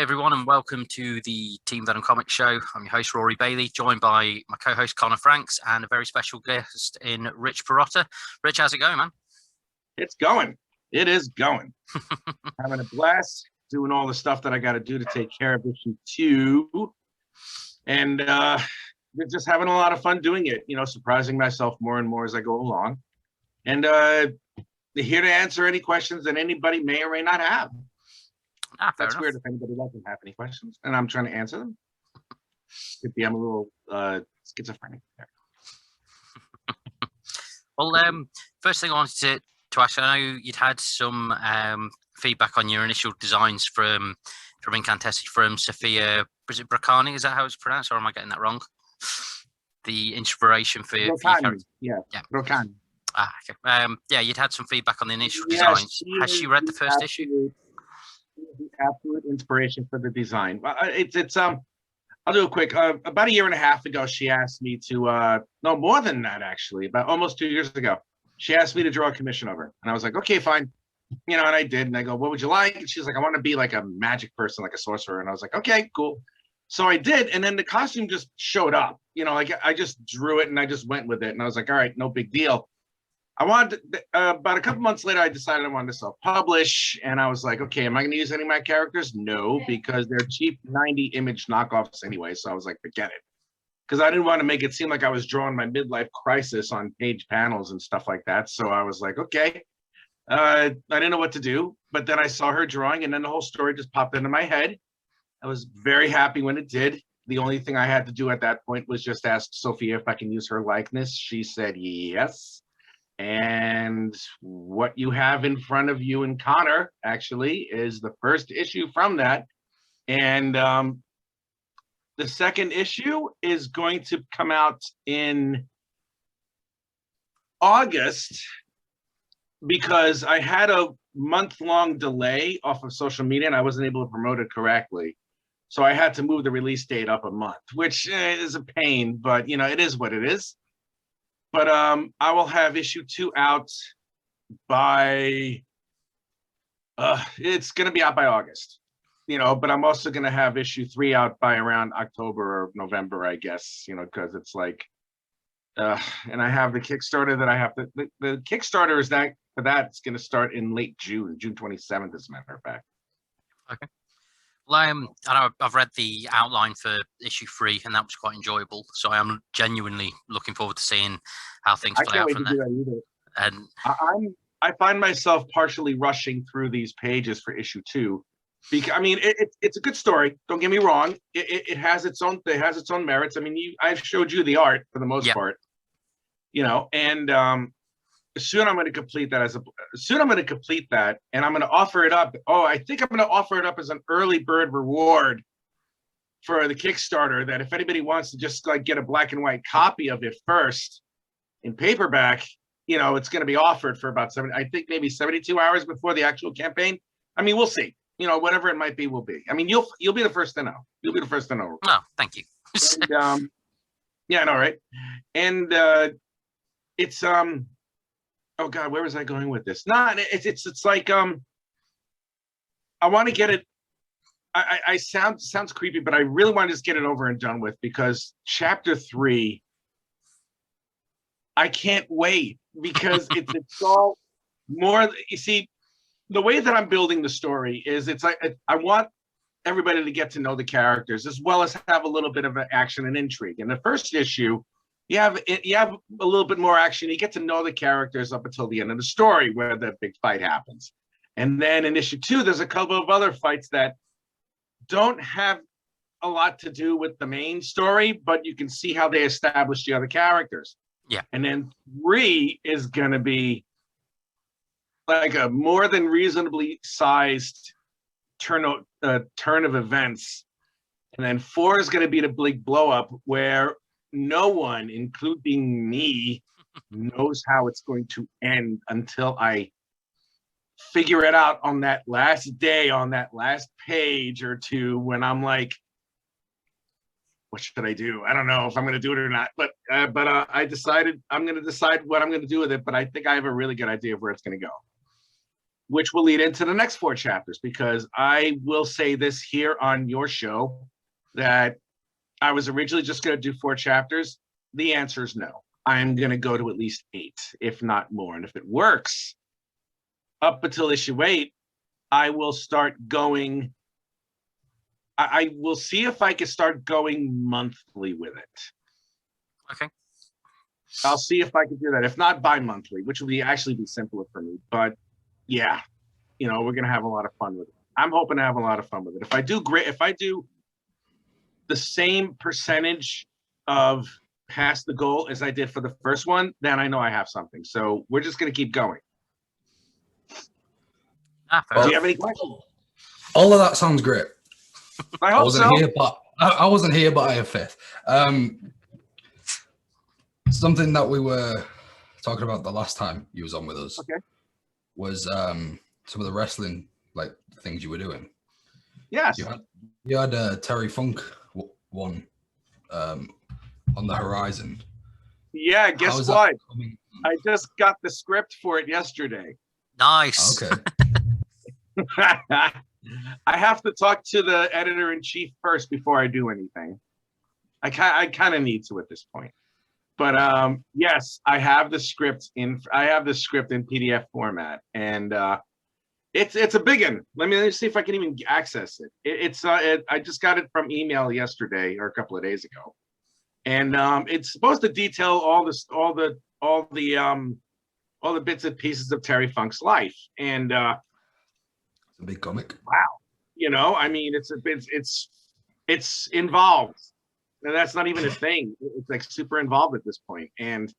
Hi everyone and welcome to the Team Venom Comic Show. I'm your host Rory Bailey, joined by my co-host Connor Franks and a very special guest in Rich Perotta. Rich, how's it going, man? It's going. It is going. Having a blast doing all the stuff that I got to do to take care of issue 2. And just having a lot of fun doing it, surprising myself more and more as I go along. And here to answer any questions that anybody may or may not have. That's weird if anybody doesn't have any questions and I'm trying to answer them. Could be I'm a little schizophrenic there. Well, first thing I wanted to ask, I know you'd had some feedback on your initial designs from Incantesi from Sophia, was it Bracani? Is that how it's pronounced, or am I getting that wrong? The inspiration for your character. Yeah. Bracani. Okay. Yeah, you'd had some feedback on the initial designs. Has she read the first issue? The absolute inspiration for the design. It's I'll do a quick. About 1.5 years ago, she asked me to. No, more than that actually. About almost 2 years ago, she asked me to draw a commission of her, and I was like, okay, fine. And I did. And I go, what would you like? And she's like, I want to be like a magic person, like a sorcerer. And I was like, okay, cool. So I did, and then the costume just showed up. Like I just drew it and I just went with it, and I was like, all right, no big deal. I wanted to, about a couple months later, I decided I wanted to self-publish, and I was like, okay, am I going to use any of my characters? No, because they're cheap 90 image knockoffs anyway. So I was like, forget it, because I didn't want to make it seem like I was drawing my midlife crisis on page panels and stuff like that. So I was like, okay, I didn't know what to do, but then I saw her drawing, and then the whole story just popped into my head. I was very happy when it did. The only thing I had to do at that point was just ask Sophia if I can use her likeness. She said yes. And what you have in front of you and Connor actually is the first issue from that. And the second issue is going to come out in August, because I had a month-long delay off of social media and I wasn't able to promote it correctly. So I had to move the release date up a month, which is a pain, but it is what it is. But I will have issue 2 out by, it's going to be out by August, but I'm also going to have issue 3 out by around October or November, I guess, because it's like, and I have the Kickstarter that I have to, the Kickstarter is that, for that, it's going to start in late June 27th, as a matter of fact. Okay. Well, I know I've read the outline for issue 3, and that was quite enjoyable. So I am genuinely looking forward to seeing how things play out from there. And I find myself partially rushing through these pages for issue 2, because it's a good story. Don't get me wrong. It has its own merits. I've showed you the art for the most part. And soon I'm going to complete that and I'm going to offer it up. Oh, I think I'm going to offer it up as an early bird reward for the Kickstarter, that if anybody wants to just like get a black and white copy of it first in paperback, it's going to be offered for about maybe 72 hours before the actual campaign. We'll see. Whatever it might be will be. You'll be the first to know. You'll be the first to know. Oh, thank you. And, yeah, I know, right? And it's oh God, where was I going with this? It's like I want to get it. I sounds creepy, but I really want to just get it over and done with, because chapter 3, I can't wait, because it's all more. You see, the way that I'm building the story is it's like I want everybody to get to know the characters as well as have a little bit of an action and intrigue. In the first issue, you have a little bit more action. You get to know the characters up until the end of the story, where the big fight happens. And then in issue 2, there's a couple of other fights that don't have a lot to do with the main story, but you can see how they establish the other characters. Yeah. And then 3 is going to be like a more than reasonably sized turn of events. And then 4 is going to be the big blow up, where no one, including me, knows how it's going to end until I figure it out on that last day, on that last page or 2, when I'm like, what should I do? I don't know if I'm going to do it or not. But I decided I'm going to decide what I'm going to do with it. But I think I have a really good idea of where it's going to go. which will lead into the next 4 chapters, because I will say this here on your show that I was originally just going to do 4 chapters. The answer is no. I'm going to go to at least 8, if not more. And if it works up until issue 8, I will start going. I will see if I can start going monthly with it. Okay. I'll see if I can do that. If not bi-monthly, which would actually be simpler for me. But yeah, we're going to have a lot of fun with it. I'm hoping to have a lot of fun with it. If I do the same percentage of past the goal as I did for the first one, then I know I have something. So we're just going to keep going. Do you have any questions? All of that sounds great. I hope so. I wasn't here, but I have faith. Something that we were talking about the last time you was on with us was some of the wrestling things you were doing. Yes. You had a Terry Funk one on the horizon. Yeah, guess what? I just got the script for it yesterday. Nice. Okay. I have to talk to the editor-in-chief first before I do anything. I kind of need to at this point. But yes, I have the script in PDF format, and it's a big one. Let me see if I can even access it. I just got it from email yesterday or a couple of days ago, and it's supposed to detail all the bits and pieces of Terry Funk's life, and it's a big comic. Wow, I mean, it's involved. And that's not even a thing. It's like super involved at this point. And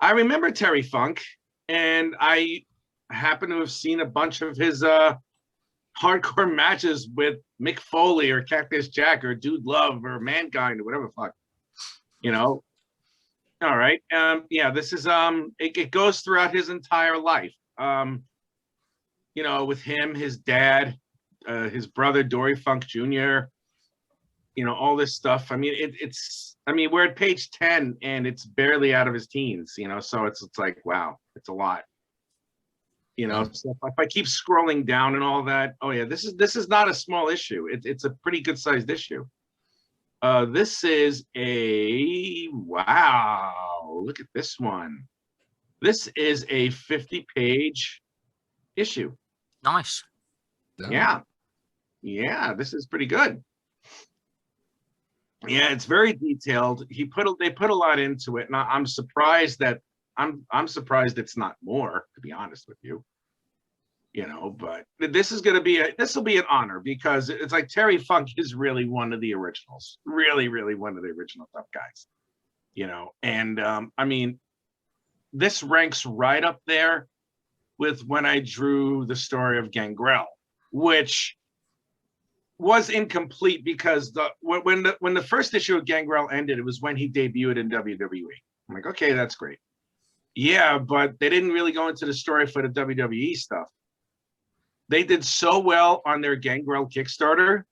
I remember Terry Funk, and I happen to have seen a bunch of his hardcore matches with Mick Foley or Cactus Jack or Dude Love or Mankind or whatever the fuck. All right. Yeah, this is it goes throughout his entire life. With him, his dad, his brother Dory Funk Jr., all this stuff. I mean, we're at page 10 and it's barely out of his teens, so it's like, wow, it's a lot. So if I keep scrolling down and all that, oh yeah, this is not a small issue. It's a pretty good sized issue. This is wow, look at this one. This is a 50-page issue. Nice. Yeah. Yeah, this is pretty good. Yeah, it's very detailed. They put a lot into it, and I'm surprised that I'm surprised it's not more, to be honest with you. But this will be an honor, because it's like Terry Funk is really one of the originals, really, really one of the original tough guys. And I mean, this ranks right up there with when I drew the story of Gangrel, which was incomplete because when the first issue of Gangrel ended, it was when he debuted in WWE. I'm like, okay, that's great. Yeah, but they didn't really go into the story for the WWE stuff. They did so well on their Gangrel Kickstarter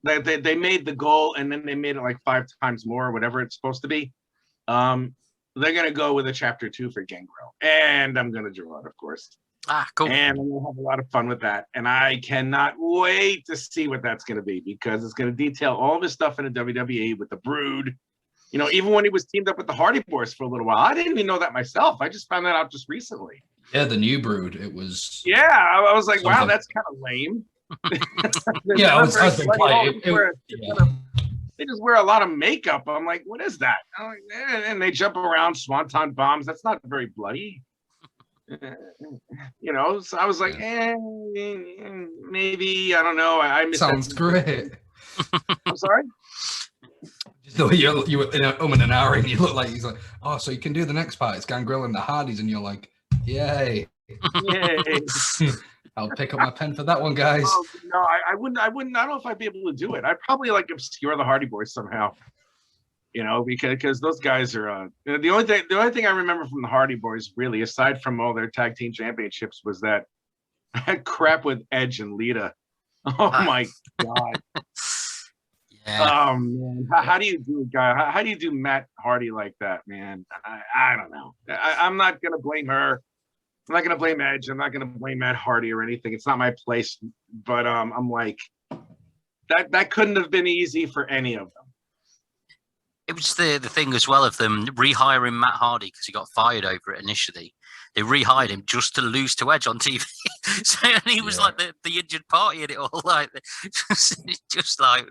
that they made the goal, and then they made it like 5 times more, or whatever it's supposed to be. They're gonna go with a chapter 2 for Gangrel, and I'm gonna draw it, of course. Cool. And I'm gonna have a lot of fun with that, and I cannot wait to see what that's gonna be, because it's gonna detail all of his stuff in the WWE with the Brood. Even when he was teamed up with the Hardy Boys for a little while, I didn't even know that myself. I just found that out just recently. Yeah, the new Brood. It was. Yeah, I was like, wow, that's kind of lame. Yeah, I was playing. They just wear a lot of makeup. I'm like, what is that? I'm like, and they jump around swanton bombs. That's not very bloody. So I was like, maybe, I don't know. I missed Sounds that. Great. I'm sorry? So you were in an hour and you look like he's like, oh, so you can do the next part. It's Gangrel and the Hardys, and you're like, yay. Yay. I'll pick up my pen for that one, guys. Oh, no, I wouldn't. I don't know if I'd be able to do it. I'd probably obscure the Hardy Boys somehow. Because those guys are the only thing I remember from the Hardy Boys, really, aside from all their tag team championships, was that crap with Edge and Lita. Oh my god. Yeah. Man. How do you do a guy? How do you do Matt Hardy like that, man? I don't know. I'm not gonna blame her. I'm not gonna blame Edge. I'm not gonna blame Matt Hardy or anything. It's not my place. But I'm like, that couldn't have been easy for any of them. It was the thing as well of them rehiring Matt Hardy because he got fired over it initially. They rehired him just to lose to Edge on TV. So, and he was like the injured party in it all. Like, just like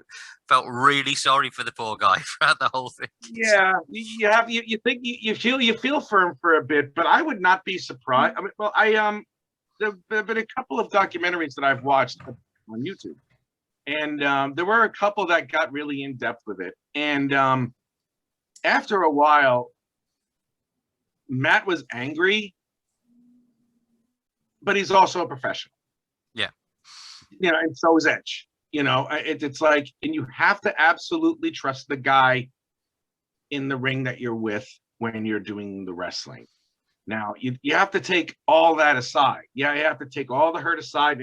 felt really sorry for the poor guy throughout the whole thing. Yeah, you think you feel for him for a bit, but I would not be surprised. I mean, well, there have been a couple of documentaries that I've watched on YouTube, and there were a couple that got really in depth with it, and after a while, Matt was angry, but he's also a professional. Yeah. You know, and so is Edge. You know, it's like, and you have to absolutely trust the guy in the ring that you're with when you're doing the wrestling. Now, you have to take all that aside. Yeah, you have to take all the hurt aside.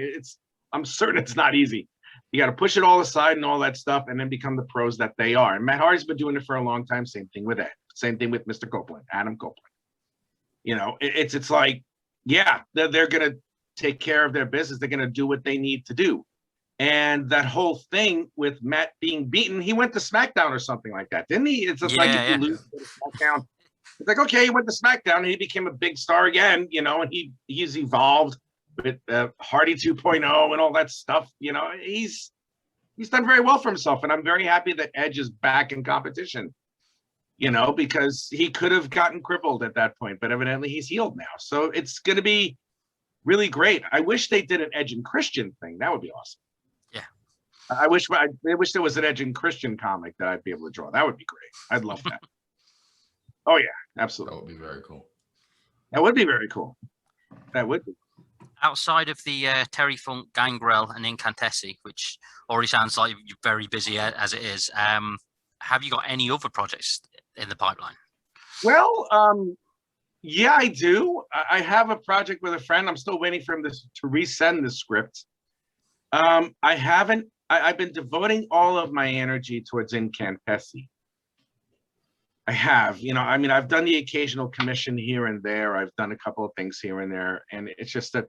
I'm certain it's not easy. You got to push it all aside and all that stuff, and then become the pros that they are. And Matt Hardy's been doing it for a long time. Same thing with Ed. Same thing with Mr. Copeland, Adam Copeland. You know, it's like, yeah, they're gonna take care of their business. They're gonna do what they need to do. And that whole thing with Matt being beaten, he went to SmackDown or something like that, didn't he? It's just like if you lose to SmackDown, it's like, okay, he went to SmackDown and he became a big star again, you know, and he's evolved with Hardy 2.0 and all that stuff. You know, he's done very well for himself, and I'm very happy that Edge is back in competition. You know, because he could have gotten crippled at that point, but evidently he's healed now. So it's going to be really great. I wish they did an Edge and Christian thing. That would be awesome. Yeah. I wish there was an Edge and Christian comic that I'd be able to draw. That would be great. I'd love that. Oh yeah, absolutely. That would be very cool. That would be very cool. That would be. Outside of the Terry Funk, Gangrel, and Incantesi, which already sounds like you're very busy as it is, have you got any other projects in the pipeline? Well, yeah, I do. I have a project with a friend. I'm still waiting for him to resend the script. I've been devoting all of my energy towards Incantesi. I have, you know, I mean, I've done the occasional commission here and there. I've done a couple of things here and there, and it's just that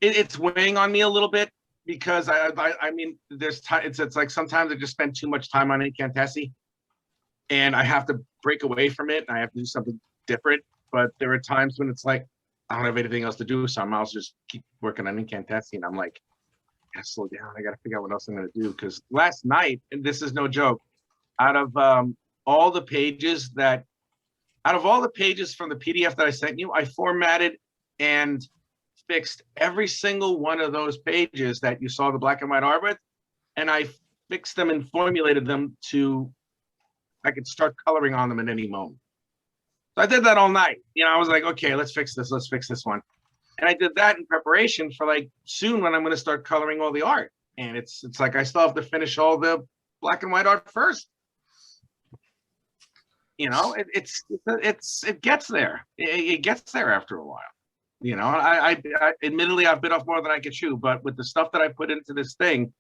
it's weighing on me a little bit, because I mean, there's time. It's like sometimes I just spend too much time on Incantesi, and I have to break away from it, and I have to do something different. But there are times when it's like, I don't have anything else to do, so I might as well just keep working on Incantesi. And I'm like, I gotta slow down. I gotta figure out what else I'm gonna do. Because last night, and this is no joke, out of all the pages from the PDF that I sent you, I formatted and fixed every single one of those pages that you saw the black and white art with, and I fixed them and formulated them to, I could start coloring on them at any moment. So I did that all night. You know, I was like, okay, let's fix this one. And I did that in preparation for like soon when I'm going to start coloring all the art. And it's like I still have to finish all the black and white art first. You know, it gets there. It gets there after a while. You know, I admittedly I've bit off more than I could chew, but with the stuff that I put into this thing,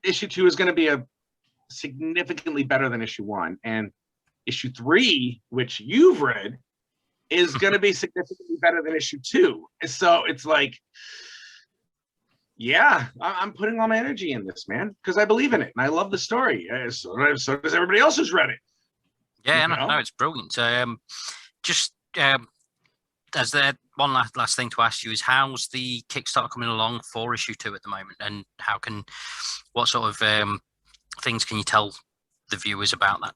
issue 2 is going to be a significantly better than issue 1, and issue 3, which you've read, is going to be significantly better than issue 2. So it's like, yeah, I'm putting all my energy in this, man, because I believe in it and I love the story. So does everybody else who's read it. Yeah, no, it's brilliant. Just as the one last thing to ask you is, how's the Kickstarter coming along for issue 2 at the moment, and what sort of things can you tell the viewers about that?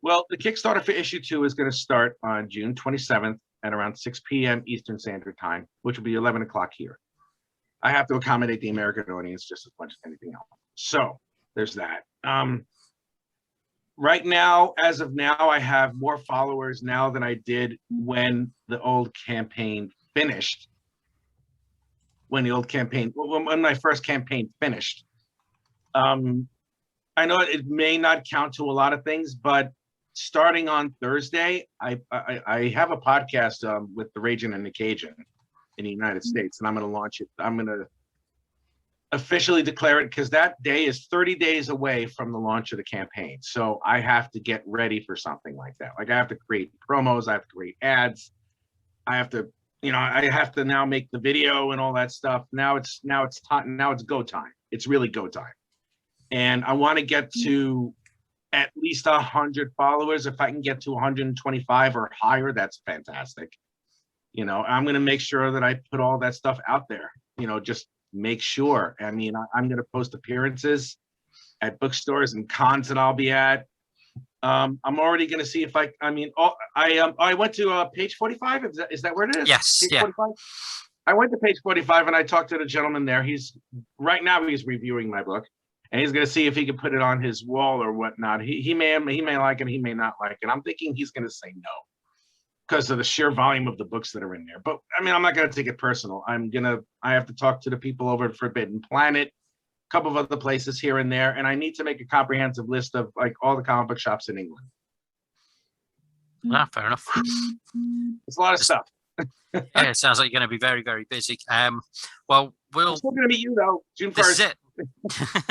Well, the Kickstarter for issue 2 is going to start on June 27th at around 6 p.m. Eastern Standard Time, which will be 11 o'clock here. I have to accommodate the American audience just as much as anything else. So there's that. Right now, as of now, I have more followers now than I did when the old campaign finished. When my first campaign finished. I know it may not count to a lot of things, but starting on Thursday, I have a podcast with the Ragin' and the Cajun in the United States, and I'm going to launch it. I'm going to officially declare it, because that day is 30 days away from the launch of the campaign. So I have to get ready for something like that. Like, I have to create promos, I have to create ads, I have to, I have to now make the video and all that stuff. Now it's time. Now it's go time. It's really go time. And I want to get to at least 100 followers. If I can get to 125 or higher, that's fantastic. I'm going to make sure that I put all that stuff out there, just make sure. I mean, I'm going to post appearances at bookstores and cons that I'll be at. I'm already going to see if I went to page 45. Is that where it is? Yes. Page Yeah. 45? I went to page 45 and I talked to the gentleman there. He's reviewing my book, and he's going to see if he can put it on his wall or whatnot. He may like it, he may not like it. I'm thinking he's going to say no because of the sheer volume of the books that are in there. But I mean, I'm not going to take it personal. I have to talk to the people over at Forbidden Planet, a couple of other places here and there, and I need to make a comprehensive list of like all the comic book shops in England. Yeah, fair enough. It's a lot of stuff. Yeah, it sounds like you're going to be very, very busy. Well, I'm still going to meet you though, June 1st. This is it.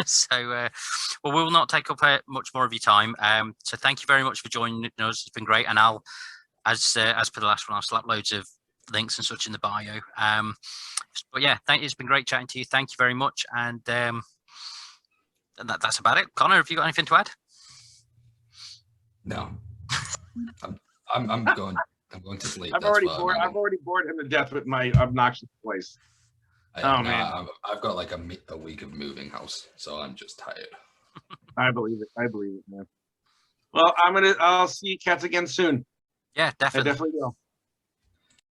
So, we will not take up much more of your time. So thank you very much for joining us. It's been great. And I'll, as per the last one, I'll slap loads of links and such in the bio. But yeah, it's been great chatting to you. Thank you very much. And that's about it. Connor, have you got anything to add? No. I'm going to sleep. I've already bored him to death with my obnoxious voice. Man, I've got like a week of moving house, so I'm just tired. I believe it, man. Well, I'll see you cats again soon. Yeah, definitely. I definitely will.